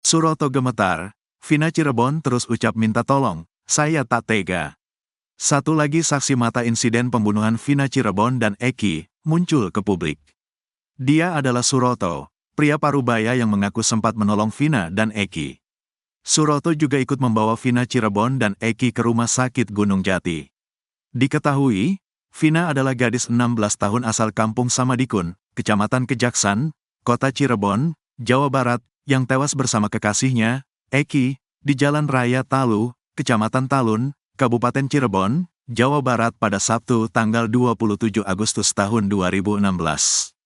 Suroto gemetar. Vina Cirebon terus ucap minta tolong, saya tak tega. Satu lagi saksi mata insiden pembunuhan Vina Cirebon dan Eki, muncul ke publik. Dia adalah Suroto, pria Parubaya yang mengaku sempat menolong Vina dan Eki. Suroto juga ikut membawa Vina Cirebon dan Eki ke rumah sakit Gunung Jati. Diketahui, Vina adalah gadis 16 tahun asal kampung Samadikun, Kecamatan Kejaksan, Kota Cirebon, Jawa Barat, yang tewas bersama kekasihnya, Eki, di Jalan Raya Talu, Kecamatan Talun, Kabupaten Cirebon, Jawa Barat pada Sabtu tanggal 27 Agustus tahun 2016.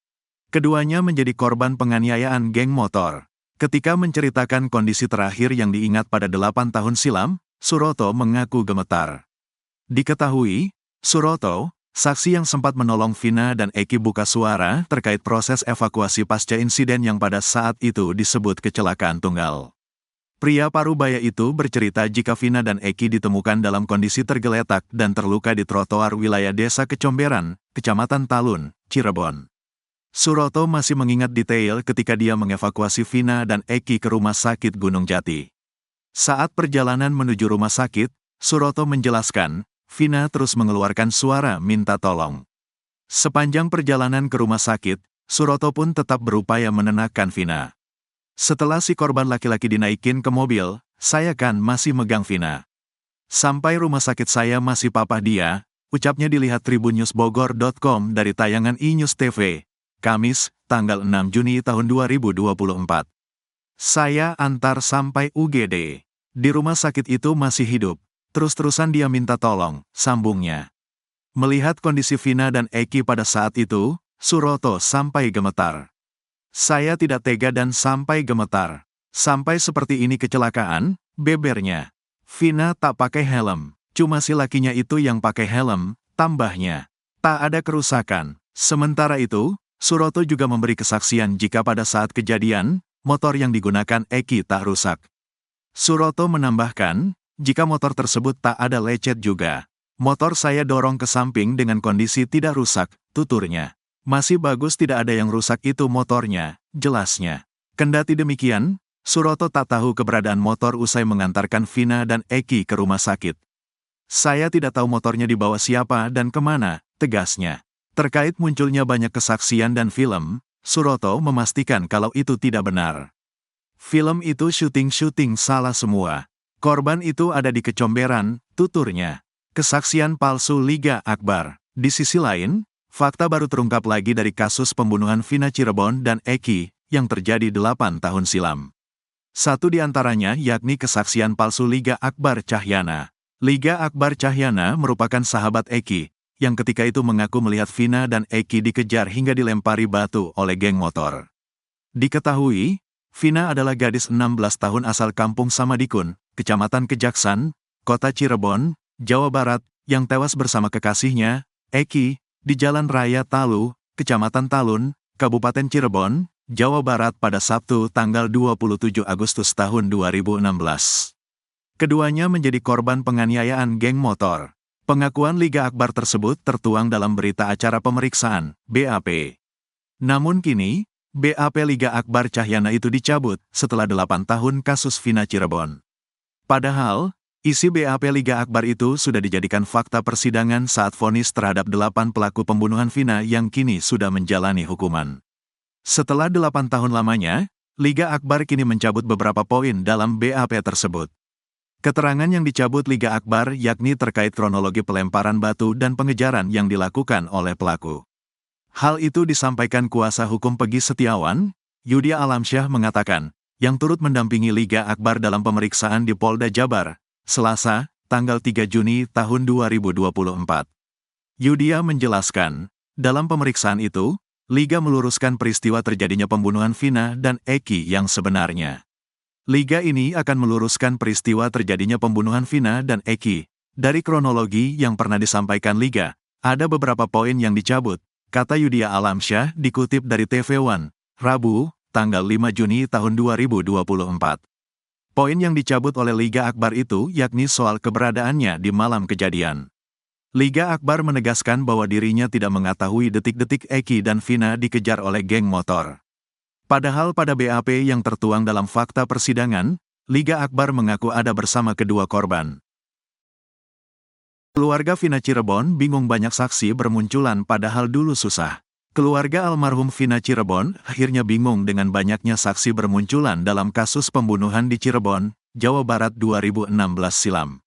Keduanya menjadi korban penganiayaan geng motor. Ketika menceritakan kondisi terakhir yang diingat pada 8 tahun silam, Suroto mengaku gemetar. Diketahui, Suroto, saksi yang sempat menolong Vina dan Eki buka suara terkait proses evakuasi pasca insiden yang pada saat itu disebut kecelakaan tunggal. Pria Parubaya itu bercerita jika Vina dan Eki ditemukan dalam kondisi tergeletak dan terluka di trotoar wilayah Desa Kecomberan, Kecamatan Talun, Cirebon. Suroto masih mengingat detail ketika dia mengevakuasi Vina dan Eki ke rumah sakit Gunung Jati. Saat perjalanan menuju rumah sakit, Suroto menjelaskan, Vina terus mengeluarkan suara minta tolong. Sepanjang perjalanan ke rumah sakit, Suroto pun tetap berupaya menenangkan Vina. Setelah si korban laki-laki dinaikin ke mobil, saya kan masih megang Vina. Sampai rumah sakit saya masih papah dia, ucapnya dilihat tribunnews.bogor.com dari tayangan iNews TV, Kamis, tanggal 6 Juni tahun 2024. Saya antar sampai UGD. Di rumah sakit itu masih hidup, terus-terusan dia minta tolong, sambungnya. Melihat kondisi Vina dan Eki pada saat itu, Suroto sampai gemetar. Saya tidak tega dan sampai gemetar. Sampai seperti ini kecelakaan, bebernya. Vina tak pakai helm, cuma si lakinya itu yang pakai helm, tambahnya. Tak ada kerusakan. Sementara itu, Suroto juga memberi kesaksian jika pada saat kejadian, motor yang digunakan Eki tak rusak. Suroto menambahkan, jika motor tersebut tak ada lecet juga. Motor saya dorong ke samping dengan kondisi tidak rusak, tuturnya. Masih bagus, tidak ada yang rusak itu motornya, jelasnya. Kendati demikian, Suroto tak tahu keberadaan motor usai mengantarkan Vina dan Eki ke rumah sakit. Saya tidak tahu motornya dibawa siapa dan kemana, tegasnya. Terkait munculnya banyak kesaksian dan film, Suroto memastikan kalau itu tidak benar. Film itu syuting salah semua. Korban itu ada di Kecomberan, tuturnya. Kesaksian palsu Liga Akbar. Di sisi lain, fakta baru terungkap lagi dari kasus pembunuhan Vina Cirebon dan Eki, yang terjadi 8 tahun silam. Satu di antaranya yakni kesaksian palsu Liga Akbar Cahyana. Liga Akbar Cahyana merupakan sahabat Eki, yang ketika itu mengaku melihat Vina dan Eki dikejar hingga dilempari batu oleh geng motor. Diketahui, Vina adalah gadis 16 tahun asal kampung Samadikun, Kecamatan Kejaksan, Kota Cirebon, Jawa Barat, yang tewas bersama kekasihnya, Eki, di Jalan Raya Talu, Kecamatan Talun, Kabupaten Cirebon, Jawa Barat pada Sabtu tanggal 27 Agustus tahun 2016. Keduanya menjadi korban penganiayaan geng motor. Pengakuan Liga Akbar tersebut tertuang dalam berita acara pemeriksaan, BAP. Namun kini, BAP Liga Akbar Cahyana itu dicabut setelah 8 tahun kasus Vina Cirebon. Padahal, isi BAP Liga Akbar itu sudah dijadikan fakta persidangan saat vonis terhadap 8 pelaku pembunuhan Vina yang kini sudah menjalani hukuman. Setelah 8 tahun lamanya, Liga Akbar kini mencabut beberapa poin dalam BAP tersebut. Keterangan yang dicabut Liga Akbar yakni terkait kronologi pelemparan batu dan pengejaran yang dilakukan oleh pelaku. Hal itu disampaikan kuasa hukum Pegi Setiawan, Yudya Alamsyah mengatakan, yang turut mendampingi Liga Akbar dalam pemeriksaan di Polda Jabar, Selasa, tanggal 3 Juni tahun 2024. Yudya menjelaskan, dalam pemeriksaan itu, Liga meluruskan peristiwa terjadinya pembunuhan Vina dan Eki yang sebenarnya. Liga ini akan meluruskan peristiwa terjadinya pembunuhan Vina dan Eki. Dari kronologi yang pernah disampaikan Liga, ada beberapa poin yang dicabut, kata Yudya Alamsyah dikutip dari TV One, Rabu, tanggal 5 Juni tahun 2024. Poin yang dicabut oleh Liga Akbar itu yakni soal keberadaannya di malam kejadian. Liga Akbar menegaskan bahwa dirinya tidak mengetahui detik-detik Eki dan Vina dikejar oleh geng motor. Padahal pada BAP yang tertuang dalam fakta persidangan, Liga Akbar mengaku ada bersama kedua korban. Keluarga Vina Cirebon bingung banyak saksi bermunculan padahal dulu susah. Keluarga almarhum Vina Cirebon akhirnya bingung dengan banyaknya saksi bermunculan dalam kasus pembunuhan di Cirebon, Jawa Barat 2016 silam.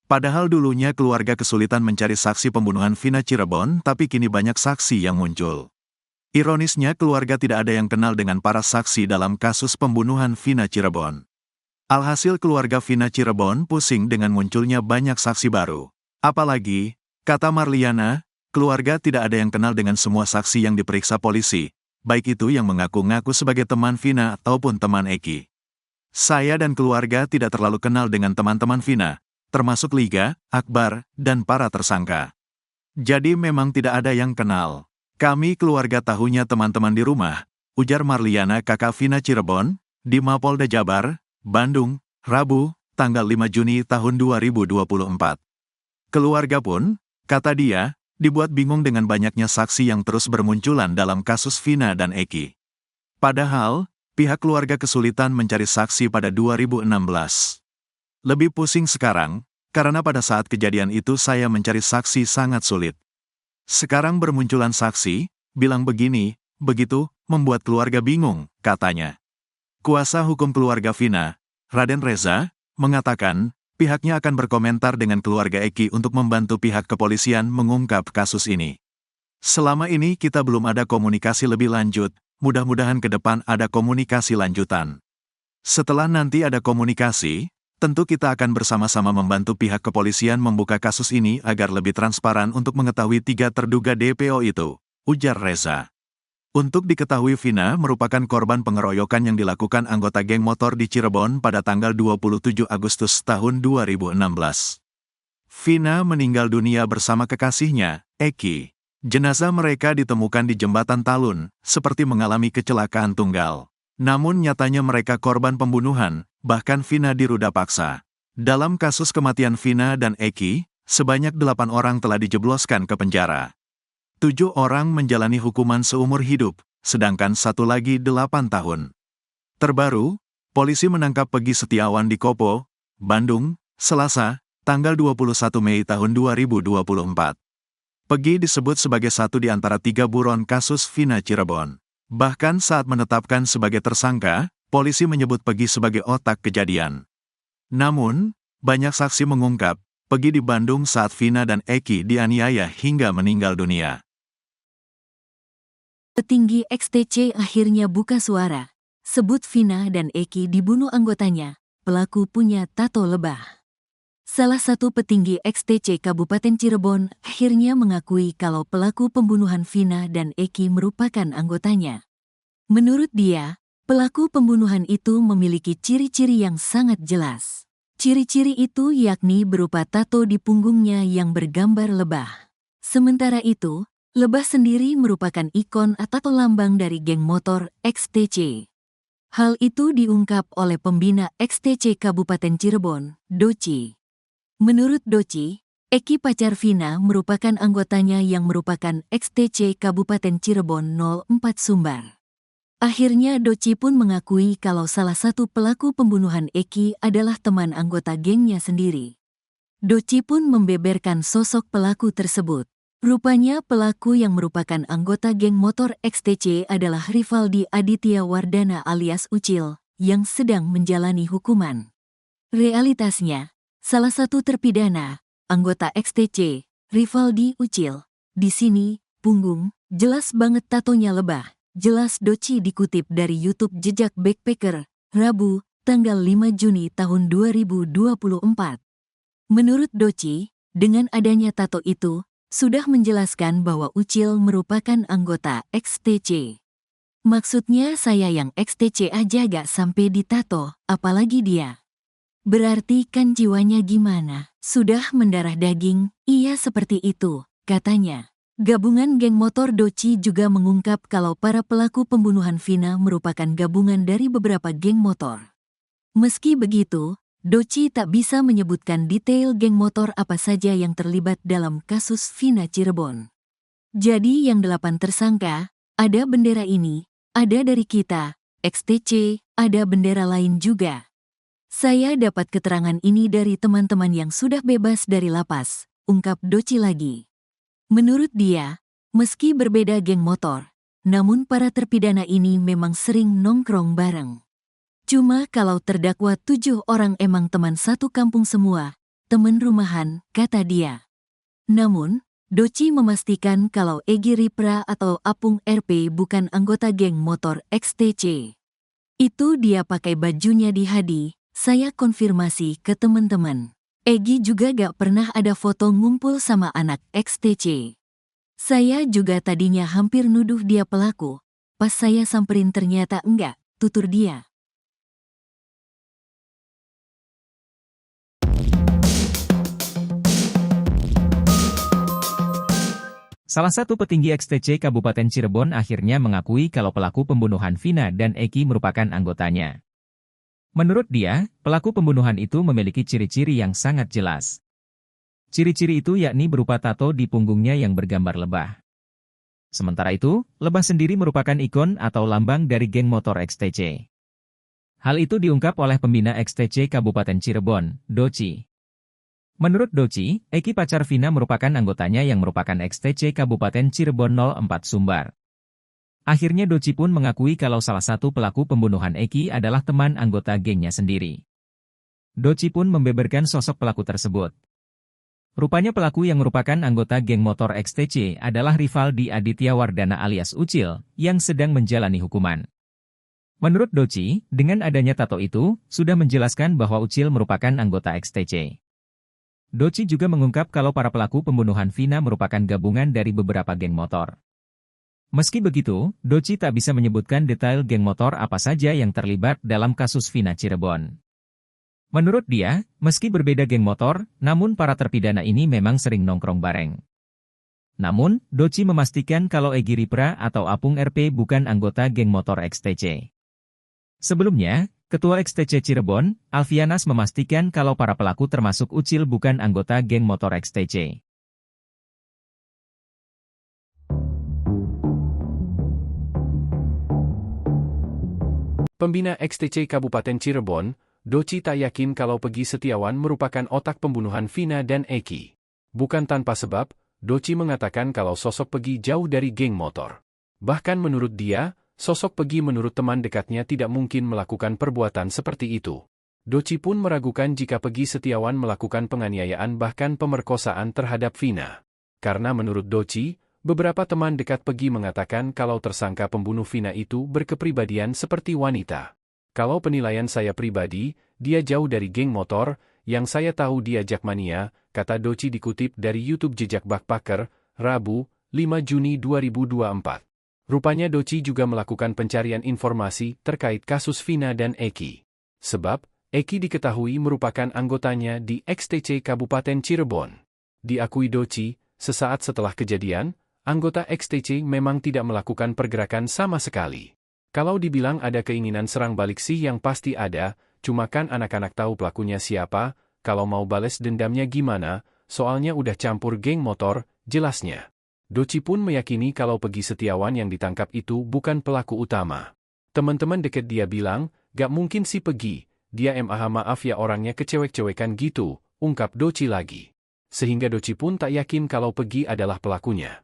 Padahal dulunya keluarga kesulitan mencari saksi pembunuhan Vina Cirebon, tapi kini banyak saksi yang muncul. Ironisnya keluarga tidak ada yang kenal dengan para saksi dalam kasus pembunuhan Vina Cirebon. Alhasil keluarga Vina Cirebon pusing dengan munculnya banyak saksi baru. Apalagi, kata Marliana, keluarga tidak ada yang kenal dengan semua saksi yang diperiksa polisi, baik itu yang mengaku-ngaku sebagai teman Vina ataupun teman Eki. Saya dan keluarga tidak terlalu kenal dengan teman-teman Vina, termasuk Liga, Akbar, dan para tersangka. Jadi memang tidak ada yang kenal. Kami keluarga tahunya teman-teman di rumah, ujar Marliana kakak Vina Cirebon, di Mapolda Jabar, Bandung, Rabu, tanggal 5 Juni tahun 2024. Keluarga pun, kata dia, dibuat bingung dengan banyaknya saksi yang terus bermunculan dalam kasus Vina dan Eki. Padahal, pihak keluarga kesulitan mencari saksi pada 2016. Lebih pusing sekarang, karena pada saat kejadian itu saya mencari saksi sangat sulit. Sekarang bermunculan saksi, bilang begini, begitu, membuat keluarga bingung, katanya. Kuasa hukum keluarga Vina, Raden Reza, mengatakan, pihaknya akan berkomentar dengan keluarga Eki untuk membantu pihak kepolisian mengungkap kasus ini. Selama ini kita belum ada komunikasi lebih lanjut, mudah-mudahan ke depan ada komunikasi lanjutan. Setelah nanti ada komunikasi, tentu kita akan bersama-sama membantu pihak kepolisian membuka kasus ini agar lebih transparan untuk mengetahui 3 terduga DPO itu, ujar Reza. Untuk diketahui Vina merupakan korban pengeroyokan yang dilakukan anggota geng motor di Cirebon pada tanggal 27 Agustus tahun 2016. Vina meninggal dunia bersama kekasihnya, Eki. Jenazah mereka ditemukan di Jembatan Talun, seperti mengalami kecelakaan tunggal. Namun nyatanya mereka korban pembunuhan, bahkan Vina diruda paksa. Dalam kasus kematian Vina dan Eki, sebanyak 8 orang telah dijebloskan ke penjara. 7 orang menjalani hukuman seumur hidup, sedangkan 1 lagi 8 tahun. Terbaru, polisi menangkap Pegi Setiawan di Kopo, Bandung, Selasa, tanggal 21 Mei tahun 2024. Pegi disebut sebagai satu di antara 3 buron kasus Vina Cirebon. Bahkan saat menetapkan sebagai tersangka, polisi menyebut Pegi sebagai otak kejadian. Namun, banyak saksi mengungkap, Pegi di Bandung saat Vina dan Eki dianiaya hingga meninggal dunia. Petinggi XTC akhirnya buka suara, sebut Vina dan Eki dibunuh anggotanya, pelaku punya tato lebah. Salah satu petinggi XTC Kabupaten Cirebon akhirnya mengakui kalau pelaku pembunuhan Vina dan Eki merupakan anggotanya. Menurut dia, pelaku pembunuhan itu memiliki ciri-ciri yang sangat jelas. Ciri-ciri itu yakni berupa tato di punggungnya yang bergambar lebah. Sementara itu, lebah sendiri merupakan ikon atau lambang dari geng motor XTC. Hal itu diungkap oleh pembina XTC Kabupaten Cirebon, Doci. Menurut Doci, Eki pacar Vina merupakan anggotanya yang merupakan XTC Kabupaten Cirebon 04 Sumbar. Akhirnya Doci pun mengakui kalau salah satu pelaku pembunuhan Eki adalah teman anggota gengnya sendiri. Doci pun membeberkan sosok pelaku tersebut. Rupanya pelaku yang merupakan anggota geng motor XTC adalah Rivaldi Aditya Wardana alias Ucil, yang sedang menjalani hukuman. Realitasnya, salah satu terpidana, anggota XTC, Rivaldi Ucil. Di sini, punggung, jelas banget tatonya lebah. Jelas Doci dikutip dari YouTube Jejak Backpacker, Rabu, tanggal 5 Juni tahun 2024. Menurut Doci, dengan adanya tato itu, sudah menjelaskan bahwa Ucil merupakan anggota XTC. Maksudnya saya yang XTC aja gak sampai ditato, apalagi dia. Berarti kan jiwanya gimana? Sudah mendarah daging? Iya seperti itu, katanya. Gabungan geng motor Doci juga mengungkap kalau para pelaku pembunuhan Vina merupakan gabungan dari beberapa geng motor. Meski begitu, Doci tak bisa menyebutkan detail geng motor apa saja yang terlibat dalam kasus Vina Cirebon. Jadi yang 8 tersangka, ada bendera ini, ada dari kita, XTC, ada bendera lain juga. Saya dapat keterangan ini dari teman-teman yang sudah bebas dari lapas, ungkap Doci lagi. Menurut dia, meski berbeda geng motor, namun para terpidana ini memang sering nongkrong bareng. Cuma kalau terdakwa 7 orang emang teman satu kampung semua, teman rumahan, kata dia. Namun, Doci memastikan kalau Egy Ripra atau Apung RP bukan anggota geng motor XTC. Itu dia pakai bajunya di Hadi, saya konfirmasi ke teman-teman. Egy juga gak pernah ada foto ngumpul sama anak XTC. Saya juga tadinya hampir nuduh dia pelaku, pas saya samperin ternyata enggak, tutur dia. Salah satu petinggi XTC Kabupaten Cirebon akhirnya mengakui kalau pelaku pembunuhan Vina dan Eki merupakan anggotanya. Menurut dia, pelaku pembunuhan itu memiliki ciri-ciri yang sangat jelas. Ciri-ciri itu yakni berupa tato di punggungnya yang bergambar lebah. Sementara itu, lebah sendiri merupakan ikon atau lambang dari geng motor XTC. Hal itu diungkap oleh pembina XTC Kabupaten Cirebon, Doci. Menurut Doci, Eki pacar Vina merupakan anggotanya yang merupakan XTC Kabupaten Cirebon 04 Sumbar. Akhirnya Doci pun mengakui kalau salah satu pelaku pembunuhan Eki adalah teman anggota gengnya sendiri. Doci pun membeberkan sosok pelaku tersebut. Rupanya pelaku yang merupakan anggota geng motor XTC adalah rival di Aditya Wardana alias Ucil, yang sedang menjalani hukuman. Menurut Doci, dengan adanya tato itu, sudah menjelaskan bahwa Ucil merupakan anggota XTC. Doci juga mengungkap kalau para pelaku pembunuhan Vina merupakan gabungan dari beberapa geng motor. Meski begitu, Doci tak bisa menyebutkan detail geng motor apa saja yang terlibat dalam kasus Vina Cirebon. Menurut dia, meski berbeda geng motor, namun para terpidana ini memang sering nongkrong bareng. Namun, Doci memastikan kalau Egy Ripra atau Apung RP bukan anggota geng motor XTC. Sebelumnya, Ketua XTC Cirebon, Alfianas memastikan kalau para pelaku termasuk Ucil bukan anggota geng motor XTC. Pembina XTC Kabupaten Cirebon, Doci tak yakin kalau Peggy Setiawan merupakan otak pembunuhan Vina dan Eki. Bukan tanpa sebab, Doci mengatakan kalau sosok Peggy jauh dari geng motor. Bahkan menurut dia, sosok Peggy menurut teman dekatnya tidak mungkin melakukan perbuatan seperti itu. Doci pun meragukan jika Peggy Setiawan melakukan penganiayaan bahkan pemerkosaan terhadap Vina. Karena menurut Doci, beberapa teman dekat Peggy mengatakan kalau tersangka pembunuh Vina itu berkepribadian seperti wanita. Kalau penilaian saya pribadi, dia jauh dari geng motor, yang saya tahu dia jakmania, kata Doci dikutip dari YouTube Jejak Backpacker, Rabu, 5 Juni 2024. Rupanya Doci juga melakukan pencarian informasi terkait kasus Vina dan Eki. Sebab, Eki diketahui merupakan anggotanya di XTC Kabupaten Cirebon. Diakui Doci, sesaat setelah kejadian, anggota XTC memang tidak melakukan pergerakan sama sekali. Kalau dibilang ada keinginan serang balik sih yang pasti ada, cuma kan anak-anak tahu pelakunya siapa, kalau mau bales dendamnya gimana, soalnya udah campur geng motor, jelasnya. Doci pun meyakini kalau Peggy Setiawan yang ditangkap itu bukan pelaku utama. Teman-teman deket dia bilang, gak mungkin si Peggy, dia maaf ya orangnya kecewek-cewekan gitu, ungkap Doci lagi. Sehingga Doci pun tak yakin kalau Peggy adalah pelakunya.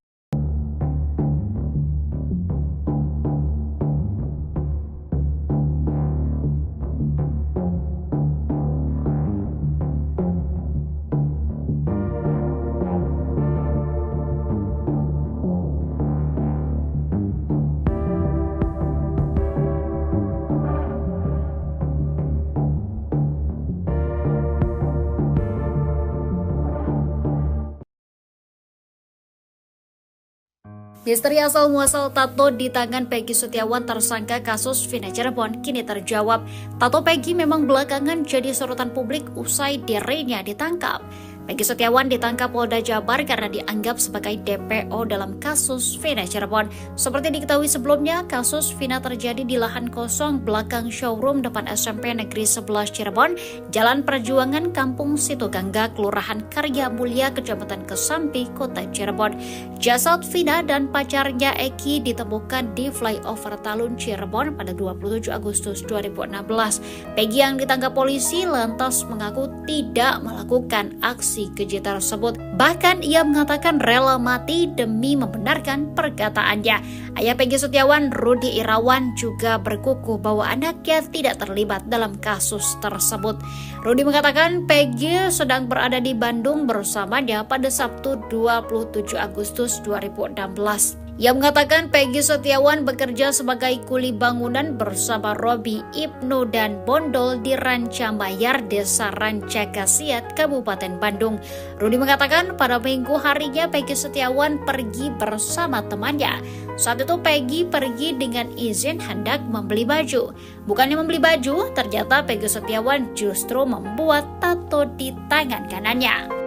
Misteri asal-muasal tato di tangan Peggy Setiawan tersangka kasus Vina Cirebon kini terjawab. Tato Peggy memang belakangan jadi sorotan publik usai dirinya ditangkap. Peggy Setiawan ditangkap Polda Jabar karena dianggap sebagai DPO dalam kasus Vina Cirebon. Seperti diketahui sebelumnya, kasus Vina terjadi di lahan kosong belakang showroom depan SMP Negeri 11 Cirebon, Jalan Perjuangan, Kampung Situgangga, Kelurahan Karya Mulia, Kecamatan Kesambi, Kota Cirebon. Jasad Vina dan pacarnya Eki ditemukan di flyover Talun Cirebon pada 27 Agustus 2016. Peggy yang ditangkap polisi lantas mengaku tidak melakukan aksi keji tersebut. Bahkan ia mengatakan rela mati demi membenarkan perkataannya. Ayah Peggy Setiawan, Rudi Irawan, juga berkukuh bahwa anaknya tidak terlibat dalam kasus tersebut. Rudi mengatakan Peggy sedang berada di Bandung bersamanya pada Sabtu 27 Agustus 2016. Ia mengatakan Peggy Setiawan bekerja sebagai kuli bangunan bersama Robi, Ibnu, dan Bondol di Rancamayar, Desa Rancakasiat, Kabupaten Bandung. Rudi mengatakan pada minggu harinya Peggy Setiawan pergi bersama temannya. Saat itu Peggy pergi dengan izin hendak membeli baju. Bukannya membeli baju, ternyata Peggy Setiawan justru membuat tato di tangan kanannya.